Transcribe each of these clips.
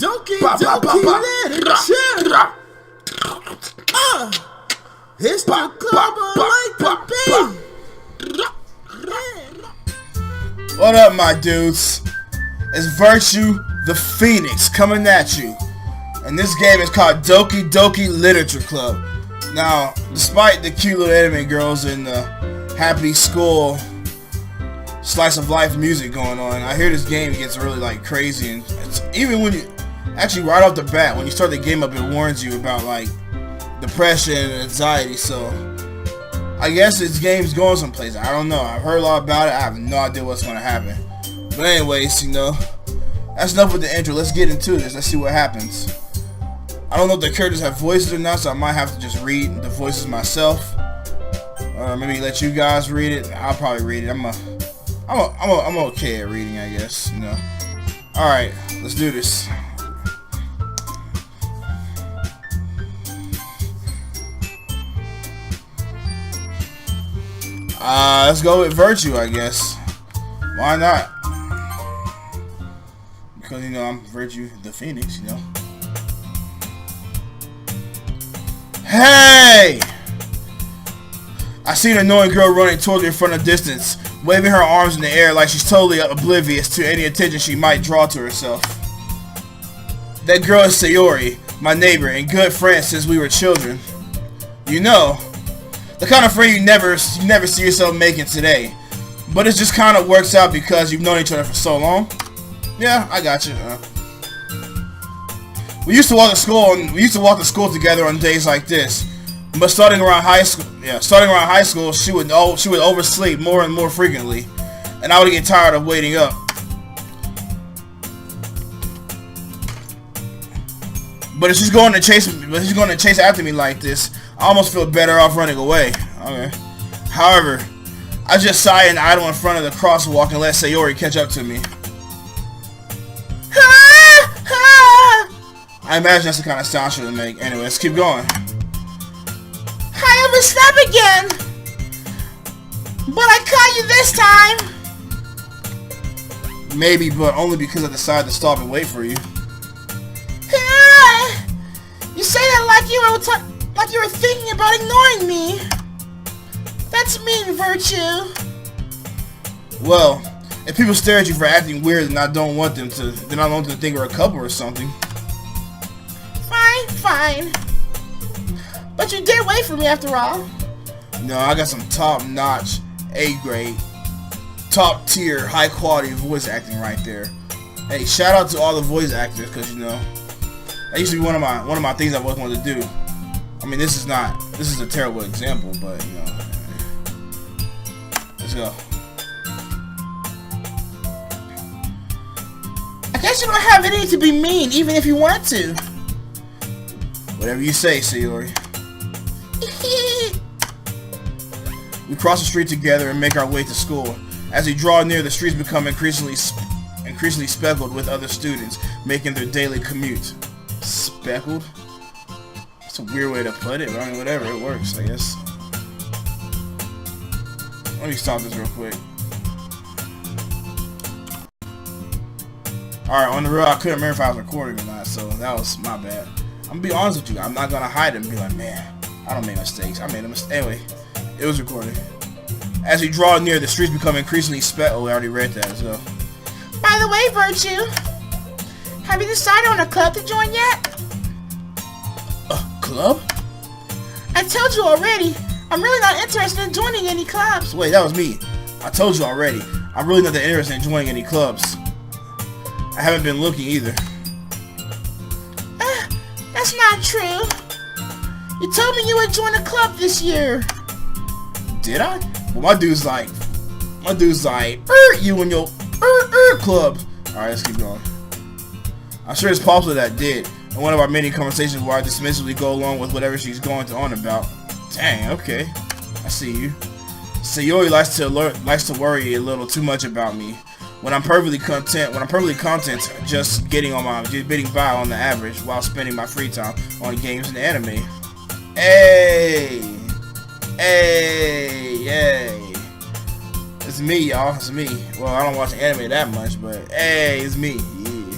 Doki Doki literature. It's the club I like to be. What up, my dudes? It's Virtue, the Phoenix, coming at you. And this game is called Doki Doki Literature Club. Now, despite the cute little anime girls and the happy school slice of life music going on, I hear this game gets really like crazy, and it's, even when you actually right off the bat, when you start the game up, it warns you about like depression and anxiety. So I guess this game's going someplace. I don't know. I've heard a lot about it. I have no idea what's going to happen. But anyways, you know, that's enough with the intro. Let's get into this. Let's see what happens. I don't know if the characters have voices or not, so I might have to just read the voices myself, or maybe let you guys read it. I'll probably read it. I'm okay at reading, I guess. You know. All right, let's do this. Let's go with Virtue, I guess. Why not? Because, you know, I'm Virtue, the Phoenix, you know. Hey! I see an annoying girl running towards me from a distance, waving her arms in the air like she's totally oblivious to any attention she might draw to herself. That girl is Sayori, my neighbor and good friend since we were children. You know, the kind of friend you never see yourself making today. But it just kind of works out because you've known each other for so long. Yeah, I got you. We used to walk to school together on days like this. But starting around high school, she would oversleep more and more frequently, and I would get tired of waiting up. But if she's going to chase after me like this, I almost feel better off running away. Okay. However, I just sigh and idle in front of the crosswalk and let Sayori catch up to me. I imagine that's the kind of sound she would make. Anyway, let's keep going. I almost stop again, but I caught you this time. Maybe, but only because I decided to stop and wait for you. You say that like you were thinking about ignoring me. That's mean, Virtue. Well, if people stare at you for acting weird, then I don't want them to think we're a couple or something. Fine. But you did wait for me after all. No, I got some top-notch, A-grade, top-tier, high-quality voice acting right there. Hey, shout out to all the voice actors, because, you know, that used to be one of my things I always wanted to do. I mean, this is a terrible example, but, you know, let's go. I guess you don't have any to be mean, even if you want to. Whatever you say, Sayori. We cross the street together and make our way to school. As we draw near, the streets become increasingly speckled with other students making their daily commute. Speckled? That's a weird way to put it, but I mean, whatever, it works, I guess. Let me stop this real quick. Alright, on the real, I couldn't remember if I was recording or not, so that was my bad. I'm gonna be honest with you, I'm not gonna hide it and be like, man, I don't make mistakes. I made a mistake. Anyway, it was recorded. As we draw near, the streets become increasingly speckled. Oh, we already read that as well. By the way, Virtue, have you decided on a club to join yet? A club? I told you already. I'm really not interested in joining any clubs. Wait, that was me. I told you already. I'm really not that interested in joining any clubs. I haven't been looking either. That's not true. You told me you would join a club this year. Did I? Well, my dude's like, you and your club. Alright, let's keep going. I'm sure it's possible that I did. In one of our many conversations where I dismissively go along with whatever she's going on about. Dang, okay. I see you. Sayori likes to worry a little too much about me. When I'm perfectly content just getting by on the average while spending my free time on games and anime. Hey! It's me, y'all. It's me. Well, I don't watch anime that much, but hey, it's me. Yeah.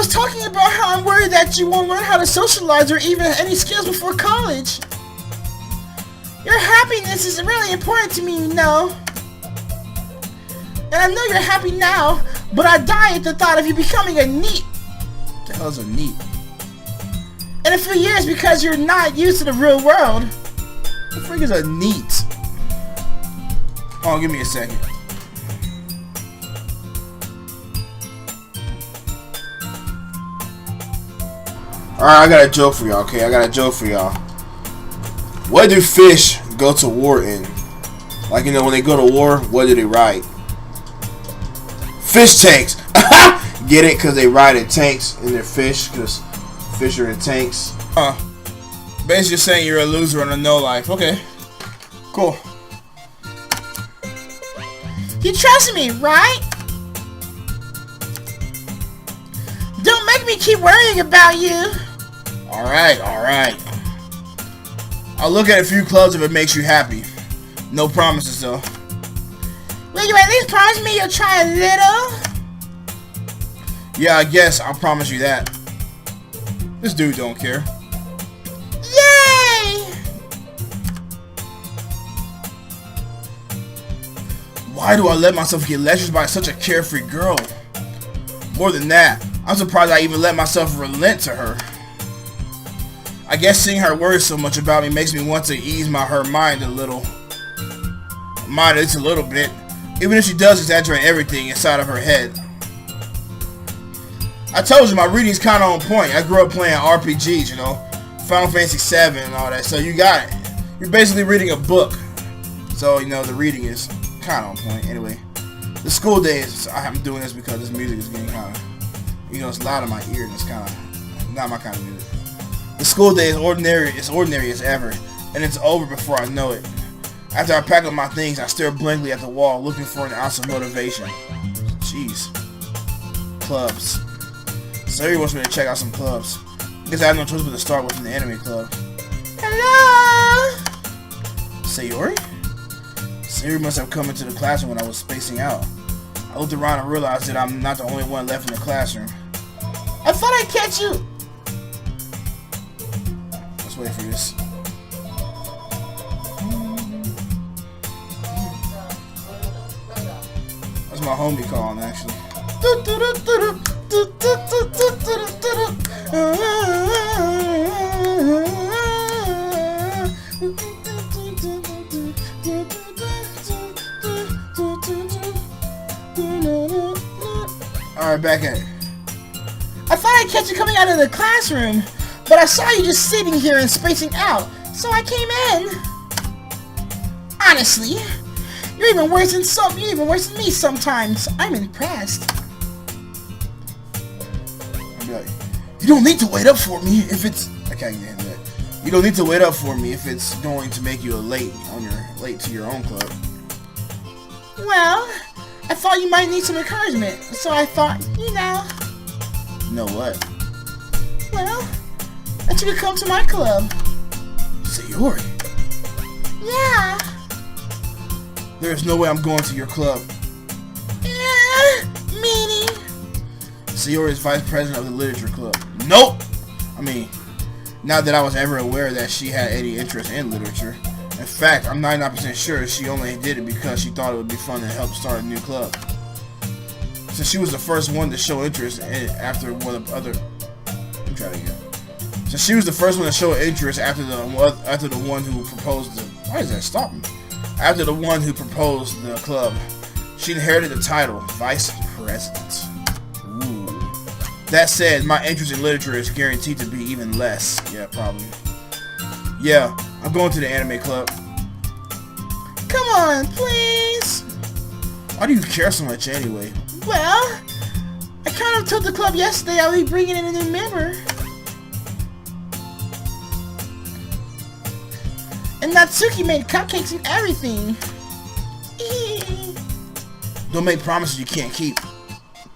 was talking about how I'm worried that you won't learn how to socialize or even any skills before college. Your happiness is really important to me, you know. And I know you're happy now, but I die at the thought of you becoming a NEET. What the hell is a NEET? In a few years because you're not used to the real world. What the freak is a NEET? Hold on, give me a second. Alright, I got a joke for y'all, okay? I got a joke for y'all. What do fish go to war in? Like, you know, when they go to war, what do they ride? Fish tanks! Get it? Because they ride in tanks and they're fish, because fish are in tanks. Basically saying you're a loser on a no life. Okay. Cool. You trust me, right? Don't make me keep worrying about you. Alright, alright. I'll look at a few clubs if it makes you happy. No promises though. Will you at least promise me you'll try a little? Yeah, I guess I'll promise you that. This dude don't care. Yay! Why do I let myself get lectured by such a carefree girl? More than that, I'm surprised I even let myself relent to her. I guess seeing her worry so much about me makes me want to ease her mind a little. Mind it's a little bit. Even if she does exaggerate everything inside of her head. I told you my reading's kinda on point. I grew up playing RPGs, you know. Final Fantasy VII and all that, so you got it. You're basically reading a book. So, you know, the reading is kinda on point. Anyway. The school days, I'm doing this because this music is getting kinda, you know, it's loud in my ear and it's kinda not my kind of music. The school day is ordinary as ever, and it's over before I know it. After I pack up my things, I stare blankly at the wall, looking for an ounce of motivation. Jeez. Clubs. Sayori wants me to check out some clubs. I guess I have no choice but to start with the anime club. Hello? Sayori? Sayori must have come into the classroom when I was spacing out. I looked around and realized that I'm not the only one left in the classroom. I thought I'd catch you. Let's wait for this. That's my homie calling, actually. Alright, back at it. I thought I'd catch you coming out of the classroom, but I saw you just sitting here and spacing out, so I came in. Honestly, you're even worse than me sometimes. I'm impressed. I'll be like, you don't need to wait up for me if it's... I can't even handle that. You don't need to wait up for me if it's going to make you late to your own club. Well, I thought you might need some encouragement, so I thought, you know. You know what? Well, that you could come to my club. Sayori. Yeah. There's no way I'm going to your club. Meanie. Sayori is vice president of the literature club. Nope! I mean, not that I was ever aware that she had any interest in literature. In fact, I'm 99% sure she only did it because she thought it would be fun to help start a new club. Since she was the first one to show interest after one of other... Let me try it again. Since she was the first one to show interest after the one who proposed the... Why is that stopping? After the one who proposed the club, she inherited the title, Vice President. Ooh. That said, my interest in literature is guaranteed to be even less. Yeah, probably. Yeah, I'm going to the anime club. Come on, please. Why do you care so much anyway? Well, I kind of told the club yesterday I'll be bringing in a new member. And Natsuki made cupcakes and everything. Don't make promises you can't keep.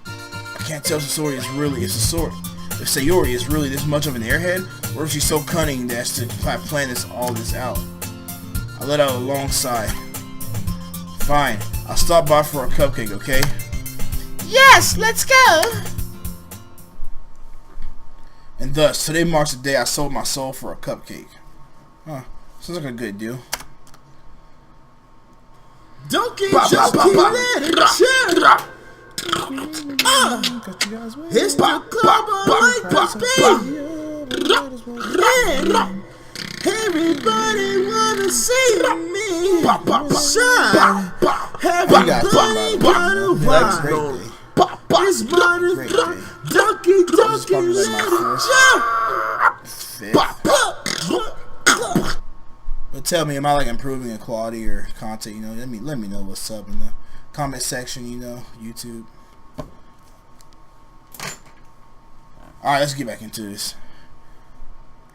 I can't tell if Sayori is really this much of an airhead, or if she's so cunning as to plan all this out. I let out a long sigh. Fine, I'll stop by for a cupcake, okay? Yes, let's go. And thus, today marks the day I sold my soul for a cupcake. Huh. Sounds like a good deal. Doki Doki literature. It's the club of like the beat. Everybody wanna see me shine. Everybody wanna watch. This motherfucker Doki Doki literature. But tell me, am I like improving in quality or content? You know, let me know what's up in the comment section. You know, YouTube. All right, let's get back into this.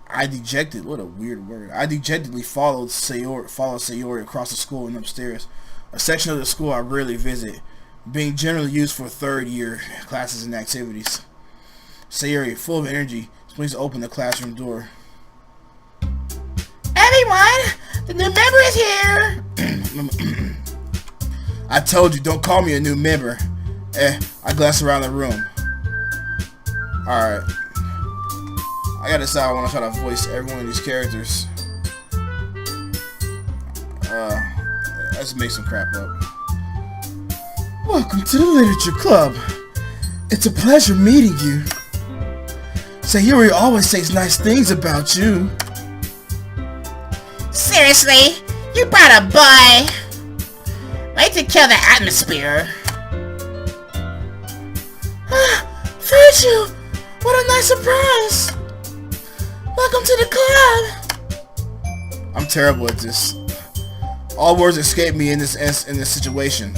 What a weird word. I dejectedly followed Sayori across the school and upstairs, a section of the school I rarely visit, being generally used for third-year classes and activities. Sayori, full of energy, swings open the classroom door. Everyone, the new member is here. I told you, don't call me a new member. I glance around the room. Alright. I gotta decide I want to try to voice every one of these characters. Let's make some crap up. Welcome to the Literature Club. It's a pleasure meeting you. Sayori always says nice things about you. Seriously? You brought a boy? Way to kill the atmosphere. Virtue! What a nice surprise! Welcome to the club! I'm terrible at this. All words escape me in this situation.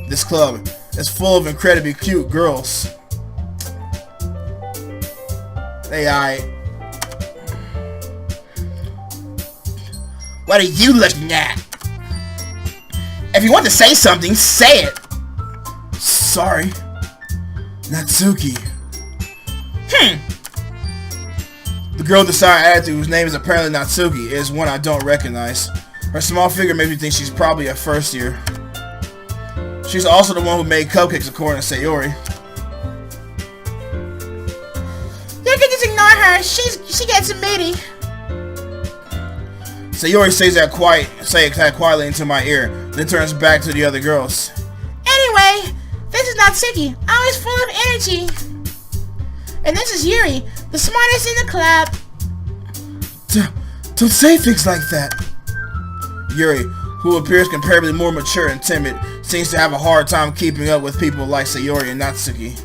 This club is full of incredibly cute girls. Hey, What are you looking at? If you want to say something, say it! Sorry. Natsuki. The girl with the sour attitude, whose name is apparently Natsuki, is one I don't recognize. Her small figure makes me think she's probably a first year. She's also the one who made cupcakes according to Sayori. You can just ignore her. She gets a midi. Sayori says that quietly into my ear, then turns back to the other girls. Anyway, this is Natsuki, always full of energy. And this is Yuri, the smartest in the club. Don't say things like that. Yuri, who appears comparably more mature and timid, seems to have a hard time keeping up with people like Sayori and Natsuki.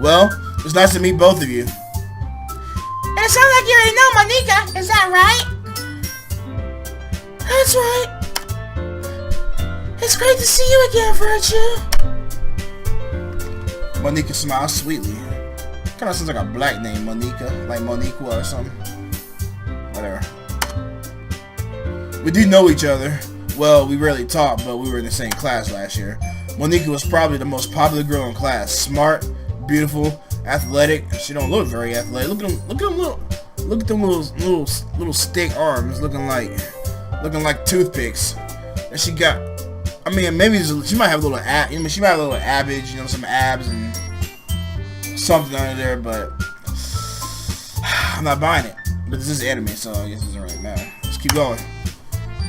Well, it's nice to meet both of you. And it sounds like you already know Monika, is that right? That's right. It's great to see you again, Virtue. Monika smiles sweetly. Kinda sounds like a black name, Monika. Like Moniqua or something. Whatever. We do know each other. Well, we rarely talk, but we were in the same class last year. Monika was probably the most popular girl in class. Smart, beautiful, athletic. She don't look very athletic. Look at them little stick arms, looking like toothpicks. And she got, I mean, maybe she might have a little she might have a little abage, you know, some abs and something under there, but I'm not buying it. But this is anime, so I guess it doesn't really matter. Let's keep going.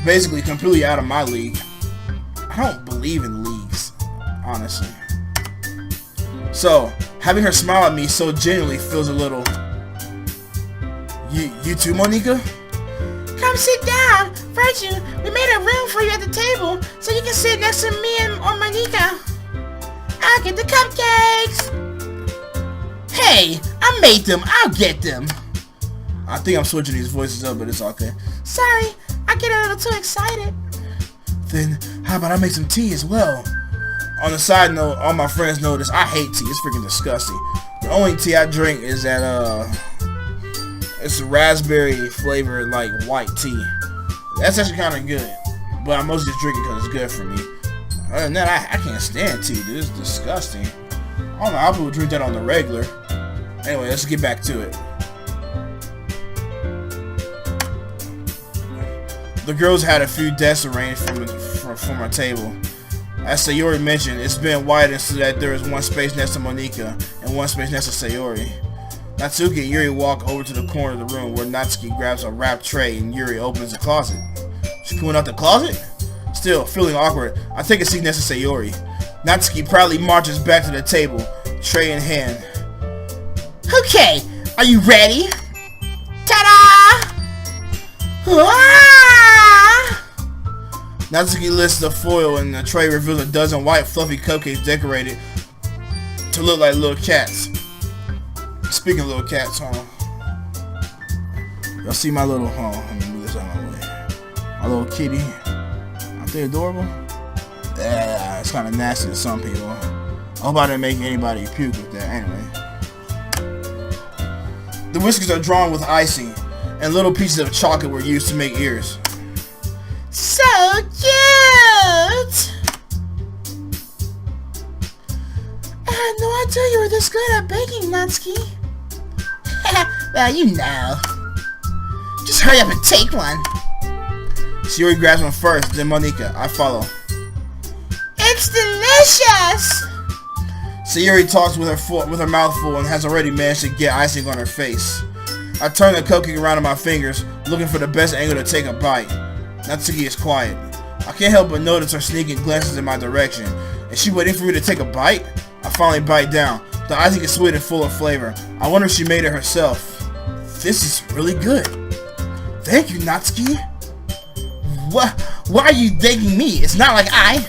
Basically, completely out of my league. I don't believe in leagues, honestly. So, having her smile at me so genuinely feels a little... You too, Monika? Come sit down. Virtue, we made a room for you at the table, so you can sit next to me or Monika. I'll get the cupcakes. Hey, I made them. I'll get them. I think I'm switching these voices up, but it's okay. Sorry, I get a little too excited. Then, how about I make some tea as well? On the side note, all my friends know this. I hate tea. It's freaking disgusting. The only tea I drink is that, it's a raspberry flavored, like, white tea. That's actually kind of good. But I mostly just drink it because it's good for me. Other than that, I can't stand tea, dude. It's disgusting. I don't know how people drink that on the regular. Anyway, let's get back to it. The girls had a few desks arranged from our table. As Sayori mentioned, it's been widened so that there is one space next to Monika and one space next to Sayori. Natsuki and Yuri walk over to the corner of the room where Natsuki grabs a wrapped tray and Yuri opens the closet. She's coming out the closet? Still, feeling awkward, I take a seat next to Sayori. Natsuki proudly marches back to the table, tray in hand. Okay, are you ready? Ta-da! Ah! Natsuki lifts the foil and the tray reveals a dozen white fluffy cupcakes decorated to look like little cats. Speaking of little cats, y'all see my little, let me move this out of my way. My little kitty. Aren't they adorable? Yeah, it's kind of nasty to some people. I hope I didn't make anybody puke with that. Anyway. The whiskers are drawn with icing, and little pieces of chocolate were used to make ears. So cute! I had no idea you were this good at baking, Natsuki. Well, you know. Just hurry up and take one. Sayori grabs one first, then Monika. I follow. It's delicious! Sayori talks with her mouth full and has already managed to get icing on her face. I turn the cupcake around in my fingers, looking for the best angle to take a bite. Natsuki is quiet. I can't help but notice her sneaking glances in my direction. Is she waiting for me to take a bite? I finally bite down. The icing is sweet and full of flavor. I wonder if she made it herself. This is really good. Thank you, Natsuki. What? Why are you thanking me? It's not like I...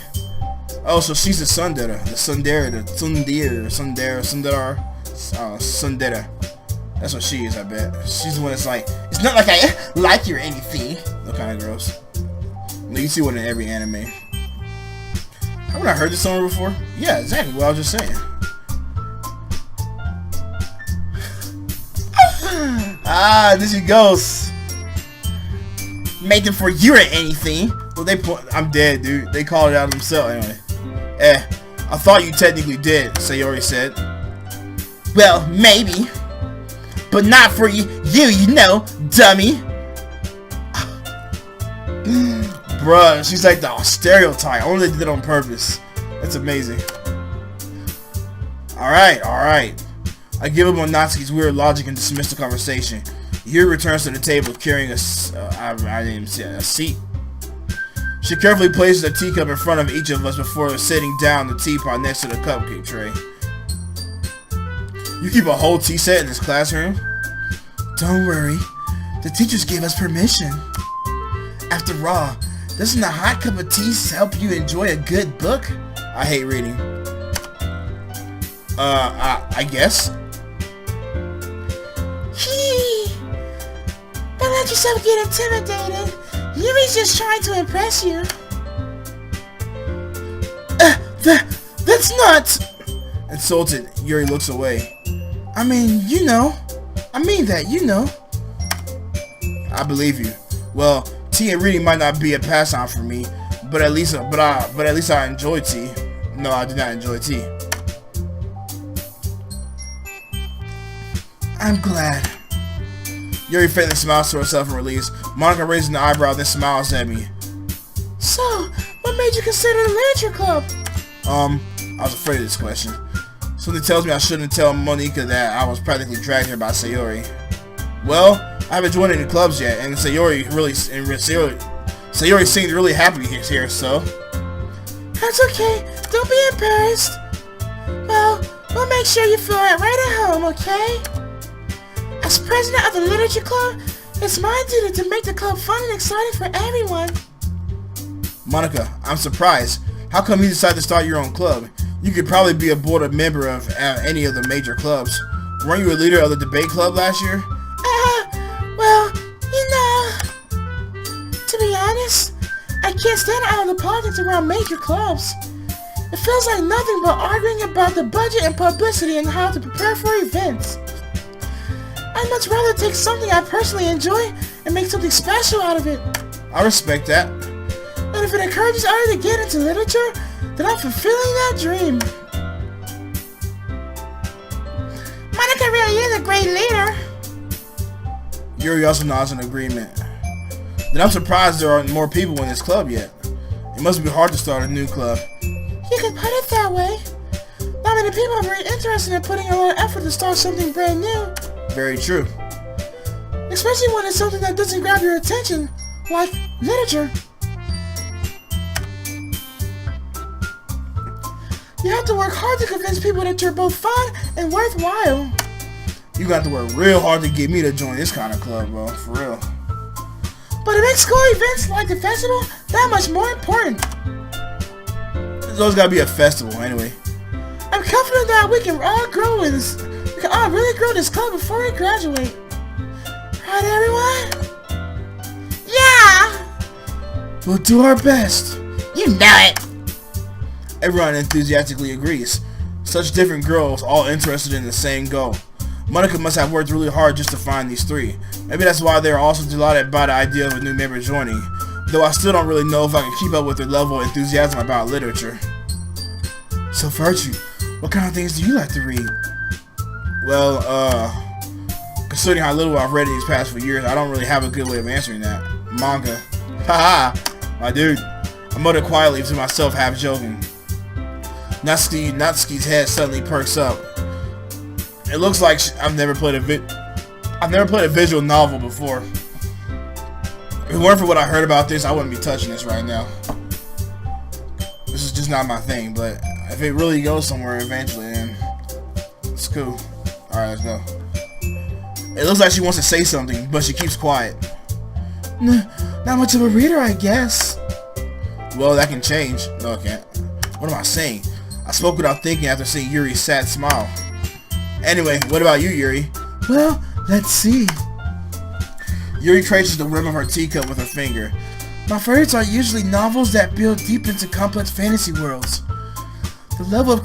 Oh, so she's the tsundere. The tsundere. That's what she is, I bet. She's the one that's like, it's not like I like you or anything. That kind of gross. You see one in every anime. Haven't I heard this somewhere before? Yeah, exactly what I was just saying. There she goes. Make them for you or anything. Well, I'm dead, dude. They called it out themselves anyway. I thought you technically did, Sayori said. Well, maybe. But not for you, you know, dummy. Bruh, she's like the stereotype. I wonder they did it on purpose. That's amazing. Alright. I give up on Natsuki's weird logic and dismiss the conversation. Yuri returns to the table carrying a seat. She carefully places a teacup in front of each of us before sitting down the teapot next to the cupcake tray. You keep a whole tea set in this classroom? Don't worry. The teachers gave us permission. After all, doesn't a hot cup of tea help you enjoy a good book? I hate reading. I guess. Don't let yourself get intimidated. Yuri's just trying to impress you. That's not... Insulted, Yuri looks away. I mean, you know. I mean that, you know. I believe you. Well, tea and reading might not be a pass-on for me, but at least I enjoy tea. No, I do not enjoy tea. I'm glad. Yuri faintly smiles to herself in release. Monika raises an eyebrow, then smiles at me. So, what made you consider the literature club? I was afraid of this question. Something tells me I shouldn't tell Monika that I was practically dragged here by Sayori. Well, I haven't joined any clubs yet, and Sayori seemed really happy here, so... That's okay. Don't be embarrassed. Well, we'll make sure you feel right at home, okay? As president of the literature club, it's my duty to make the club fun and exciting for everyone. Monika, I'm surprised. How come you decided to start your own club? You could probably be a board member of any of the major clubs. Weren't you a leader of the debate club last year? Well, you know, to be honest, I can't stand all the politics around major clubs. It feels like nothing but arguing about the budget and publicity and how to prepare for events. I'd much rather take something I personally enjoy and make something special out of it. I respect that. And if it encourages others to get into literature, then I'm fulfilling that dream. Monika really is a great leader. Yuri also nods in agreement. Then I'm surprised there aren't more people in this club yet. It must be hard to start a new club. You can put it that way. Not many people are very interested in putting a lot of effort to start something brand new. Very true. Especially when it's something that doesn't grab your attention, like literature. You have to work hard to convince people that you're both fun and worthwhile. You got to work real hard to get me to join this kind of club, bro. For real. But it makes school events like the festival that much more important. There's always gotta be a festival, anyway. I'm confident that we can all grow in this. We can all really grow this club before we graduate. Right, everyone? Yeah! We'll do our best. You know it! Everyone enthusiastically agrees. Such different girls, all interested in the same goal. Monica must have worked really hard just to find these three. Maybe that's why they're also delighted by the idea of a new member joining. Though I still don't really know if I can keep up with their level of enthusiasm about literature. So Virtue, what kind of things do you like to read? Well, considering how little I've read in these past few years, I don't really have a good way of answering that. Manga. Haha, my dude. I muttered quietly to myself, half joking. Natsuki's head suddenly perks up. It looks like I've never played a visual novel before. If it weren't for what I heard about this, I wouldn't be touching this right now. This is just not my thing, but if it really goes somewhere eventually, then it's cool. Alright, let's go. It looks like she wants to say something, but she keeps quiet. Not much of a reader, I guess. Well, that can change. No, it can't. What am I saying? I spoke without thinking after seeing Yuri's sad smile. Anyway, what about you, Yuri? Well, let's see. Yuri traces the rim of her teacup with her finger. My favorites are usually novels that build deep into complex fantasy worlds. The level of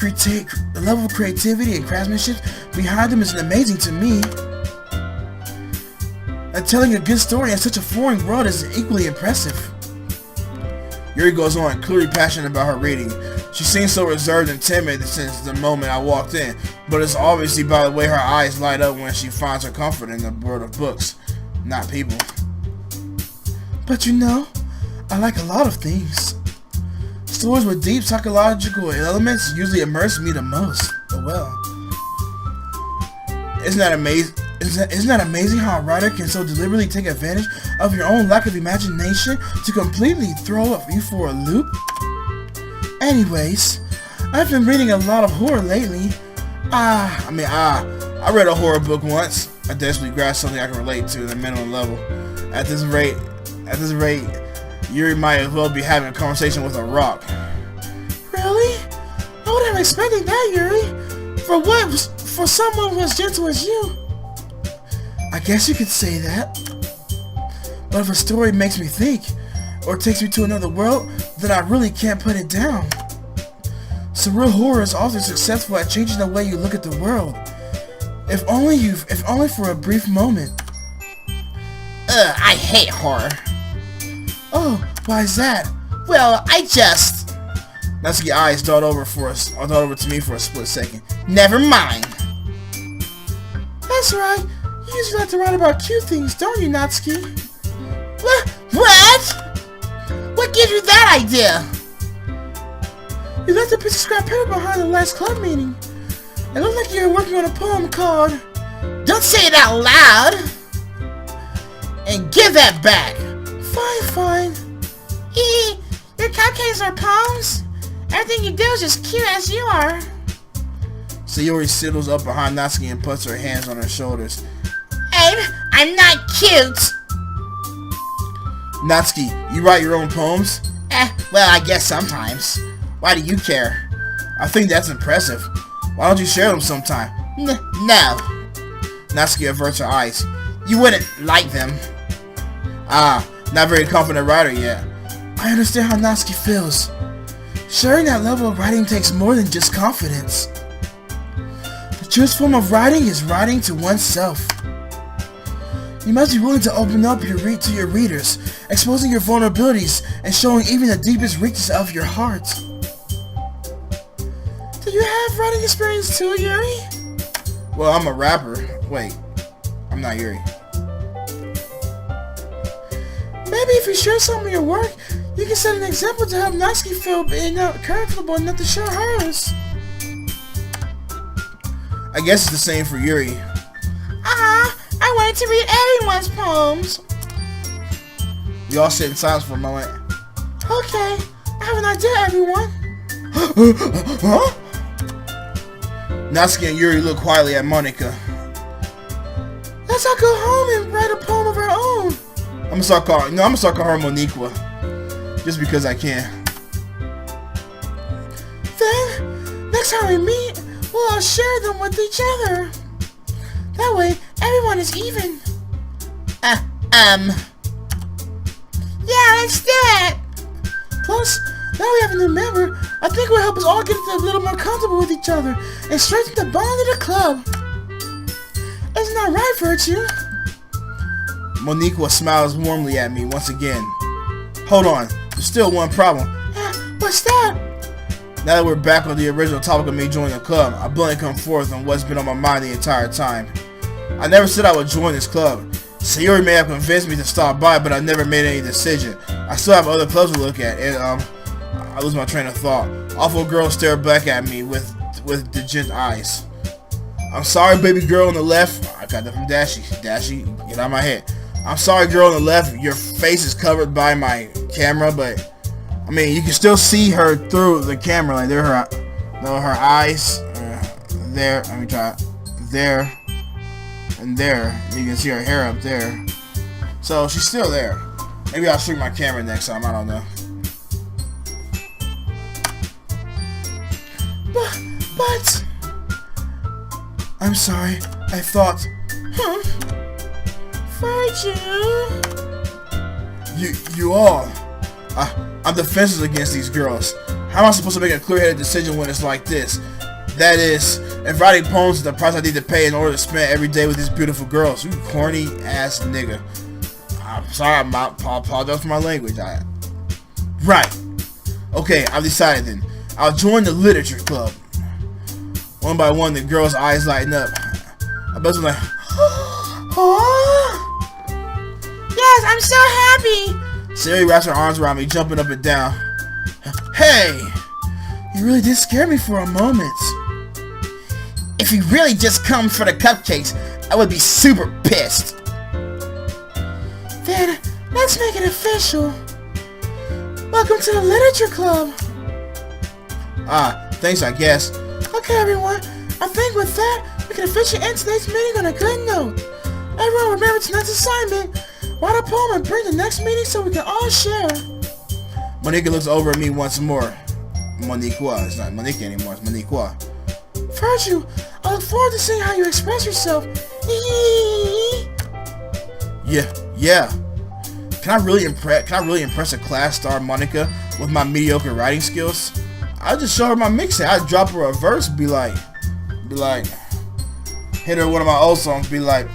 creativity and craftsmanship behind them is amazing to me. And telling a good story in such a foreign world is equally impressive. Yuri goes on, clearly passionate about her reading. She seems so reserved and timid since the moment I walked in, but it's obviously by the way her eyes light up when she finds her comfort in the world of books, not people. But you know, I like a lot of things. Stories with deep psychological elements usually immerse me the most. Oh well. Isn't that amazing? Isn't that amazing how a writer can so deliberately take advantage of your own lack of imagination to completely throw you for a loop? Anyways, I've been reading a lot of horror lately. I read a horror book once. I desperately grasped something I can relate to at a minimum level. At this rate, Yuri might as well be having a conversation with a rock. Really? I wouldn't have expected that, Yuri. For someone as gentle as you. I guess you could say that. But if a story makes me think, or takes me to another world, then I really can't put it down. Surreal horror is often successful at changing the way you look at the world. If only for a brief moment. I hate horror. Oh, why is that? Well, I just... Natsuki's eyes dart over to me for a split second. Never mind. That's right. You usually like to write about cute things, don't you, Natsuki? What? What gives you that idea? You left a piece of scrap paper behind the last club meeting. It looked like you were working on a poem called... Don't say it out loud! And give that back! Fine. Your cupcakes are poems? Everything you do is just cute as you are. Sayori sidles up behind Natsuki and puts her hands on her shoulders. I'm not cute! Natsuki, you write your own poems? Well, I guess sometimes. Why do you care? I think that's impressive. Why don't you share them sometime? No. Natsuki averts her eyes. You wouldn't like them. Not very confident writer yet. I understand how Natsuki feels. Sharing that level of writing takes more than just confidence. The truest form of writing is writing to oneself. You must be willing to open up to your readers, exposing your vulnerabilities and showing even the deepest reaches of your heart. Do you have writing experience too, Yuri? Well, I'm a rapper. Wait, I'm not Yuri. Maybe if you share some of your work, you can set an example to help Natsuki feel comfortable enough to share hers. I guess it's the same for Yuri. I wanted to read everyone's poems. We all sit in silence for a moment. Okay, I have an idea, everyone. Huh? Natsuki and Yuri look quietly at Monika. Let's all go home and write a poem of our own. I'm gonna start calling her Moniqua. Just because I can. Then, next time we meet, we'll all share them with each other. That way, everyone is even. Yeah, let's do it. Plus, now we have a new member. I think it will help us all get a little more comfortable with each other and strengthen the bond of the club. Isn't that right, Virtue? Moniqua smiles warmly at me once again. Hold on, there's still one problem. What's that? Now that we're back on the original topic of me joining the club, I bluntly come forth on what's been on my mind the entire time. I never said I would join this club. Sayori may have convinced me to stop by, but I never made any decision. I still have other clubs to look at, and I lose my train of thought. Awful girl stared back at me with dejected eyes. I'm sorry, baby girl on the left. I got that from Dashi. Dashi, get out of my head. I'm sorry, girl on the left. Your face is covered by my camera, but I mean, you can still see her through the camera. Like there, her eyes. There. Let me try. There. And there, you can see her hair up there. So she's still there. Maybe I'll shoot my camera next time. I don't know. But I'm sorry. I thought. Virtue. You all. I'm defenseless against these girls. How am I supposed to make a clear-headed decision when it's like this? That is, if writing poems is the price I need to pay in order to spend every day with these beautiful girls. You corny ass nigga. I'm sorry, I apologize for my language. Right. Okay, I've decided then. I'll join the literature club. One by one, the girls' eyes lighten up. I bet them like, Yes, I'm so happy. Sayori wraps her arms around me, jumping up and down. Hey! You really did scare me for a moment. If you really just come for the cupcakes, I would be super pissed. Then, let's make it official. Welcome to the Literature Club. Thanks, I guess. Okay, everyone. I think with that, we can officially end today's meeting on a good note. Everyone remember tonight's assignment. Write a poem and bring the next meeting so we can all share. Monika looks over at me once more. Moniqua. It's not Monika anymore, it's Moniqua. Virtue, I look forward to seeing how you express yourself. Yeah. Can I really impress a class star Monika with my mediocre writing skills? I'll just show her my mixtape. I'd drop her a verse, be like, hit her with one of my old songs, be like,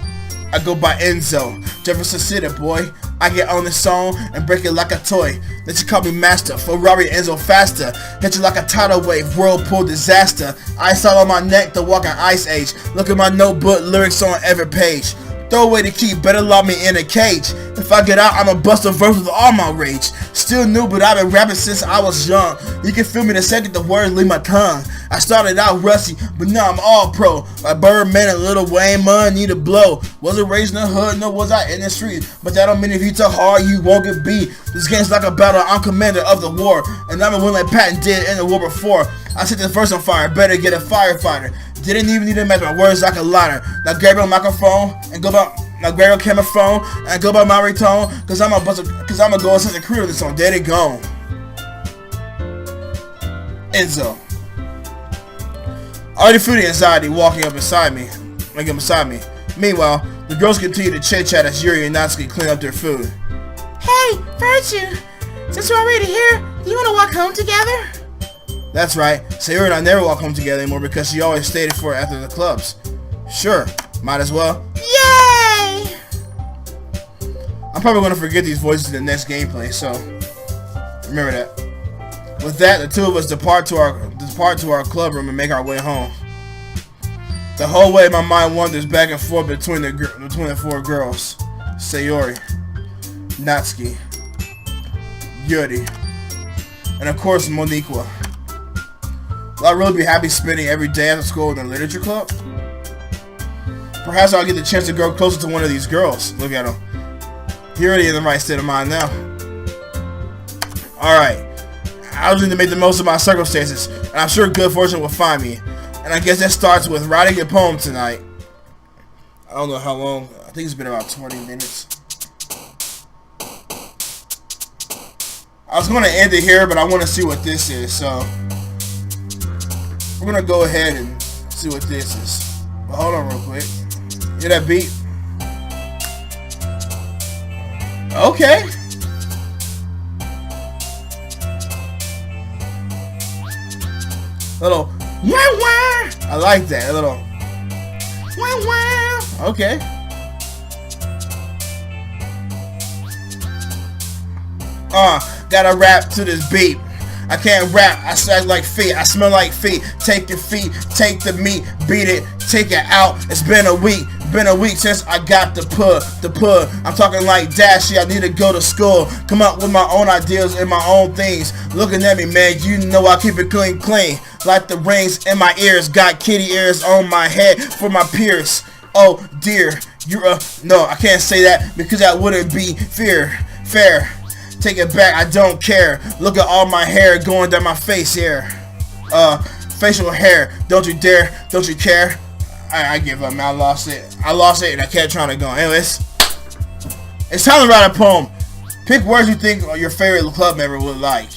I go by Enzo, Jefferson City boy. I get on the song and break it like a toy. Then you call me master, Ferrari Enzo faster. Hit you like a tidal wave, whirlpool disaster. Ice all on my neck, the walking ice age. Look at my notebook, lyrics on every page. Throw away the key, better lock me in a cage. If I get out, I'ma bust a verse with all my rage. Still new, but I've been rapping since I was young. You can feel me the second the words leave my tongue. I started out rusty, but now I'm all pro. Like Birdman and Lil Wayne, money need to blow. Wasn't raised in the hood, no was I in the street. But that don't mean if you talk hard, you won't get beat. This game's like a battle, I'm commander of the war. And I'm a win like Patton did in the war before. I set the verse on fire, better get a firefighter. Didn't even need to match my words like a lighter. Now grab your microphone and go by. Now grab your camera phone and go by my ringtone. Cause I'm a go since the career of this song. There it go. Enzo. Already feeling anxiety walking up beside me. Meanwhile, the girls continue to chit chat as Yuri and Natsuki clean up their food. Hey, Virtue. Since we're already here, do you want to walk home together? That's right. Sayori and I never walk home together anymore because she always stayed for it after the clubs. Sure, might as well. Yay! I'm probably going to forget these voices in the next gameplay, so remember that. With that, the two of us depart to our club room and make our way home. The whole way, my mind wanders back and forth between the four girls: Sayori, Natsuki, Yuri, and of course Moniqua. Will I really be happy spending every day after school in the literature club? Perhaps I'll get the chance to grow closer to one of these girls. Look at him. He already in the right state of mind now. Alright. I was going to make the most of my circumstances, and I'm sure good fortune will find me. And I guess that starts with writing a poem tonight. I don't know how long. I think it's been about 20 minutes. I was going to end it here, but I want to see what this is, so we're going to go ahead and see what this is. But hold on real quick. Hear that beat? Okay. Little wah wah. I like that. A little wah wah. Okay. Gotta rap to this beat. I can't rap, I sound like feet, I smell like feet. Take your feet, take the meat, beat it, take it out. It's been a week since I got the pud. I'm talking like Dashy, I need to go to school. Come up with my own ideas and my own things. Looking at me, man, you know I keep it clean. Like the rings in my ears, got kitty ears on my head for my peers. Oh dear, you're no, I can't say that because that wouldn't be fair. Take it back, I don't care. Look at all my hair going down my face here. Facial hair. Don't you dare. Don't you care. I give up, man. I lost it and I kept trying to go. Anyways, it's time to write a poem. Pick words you think your favorite club member would like.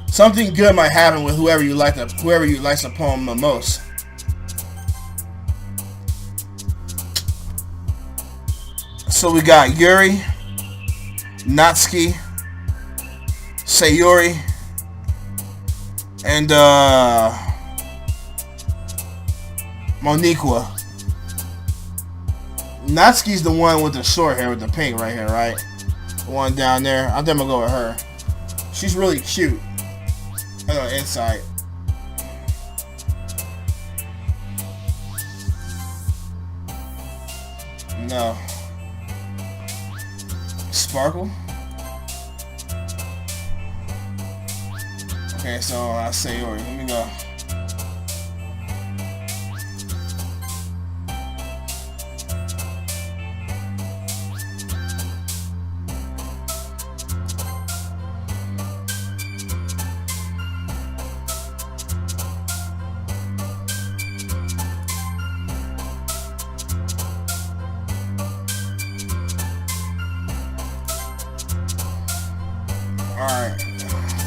Something good might happen with whoever you likes the poem the most. So we got Yuri, Natsuki, Sayori, and Moniqua. Natsuki's the one with the short hair with the pink right here, right? The one down there. I think I'm gonna go with her. She's really cute. On the inside. No. Sparkle. Okay, so I'll say Sayori. Let me go. Alright.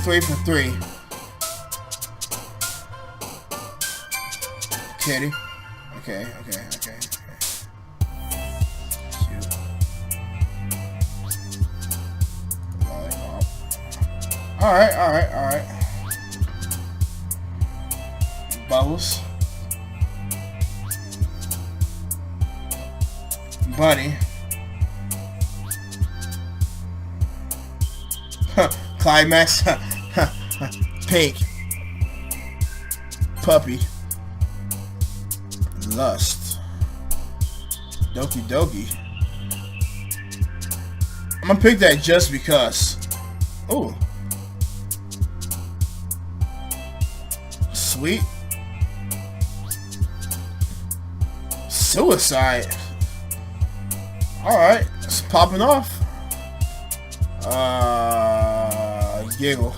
3 for 3. Kitty. Okay. Cute. Lollipop. Alright. Bubbles. Buddy. Climax. Pink. Puppy. Lust. Doki Doki. I'm gonna pick that just because. Oh. Sweet. Suicide. Alright. It's popping off. Giggle.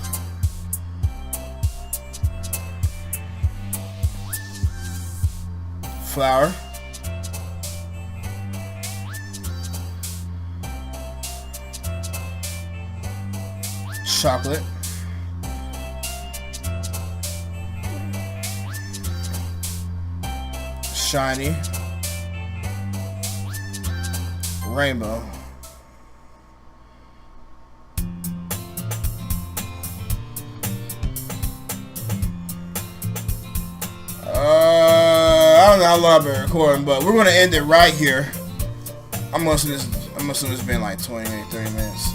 Flower. Chocolate. Shiny. Rainbow. I don't know how long I've been recording, but we're gonna end it right here. I'm assuming it's been like 20, 30 minutes.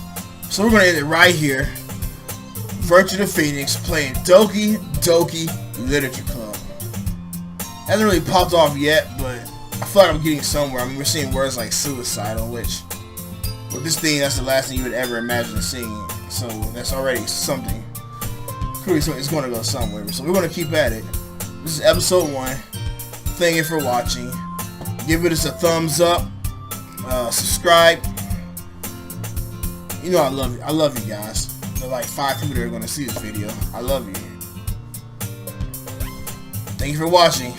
So we're gonna end it right here. Virtue ThePhoenix playing Doki Doki Literature Club. Hasn't really popped off yet, but I feel like I'm getting somewhere. I mean, we're seeing words like suicidal, which with this thing, that's the last thing you would ever imagine seeing. So that's already something. Clearly, it's going to go somewhere. So we're going to keep at it. This is episode 1. Thank you for watching. Give it us a thumbs up. Subscribe. You know I love you. I love you guys. There are like 5 people that are gonna see this video. I love you. Thank you for watching.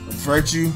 With Virtue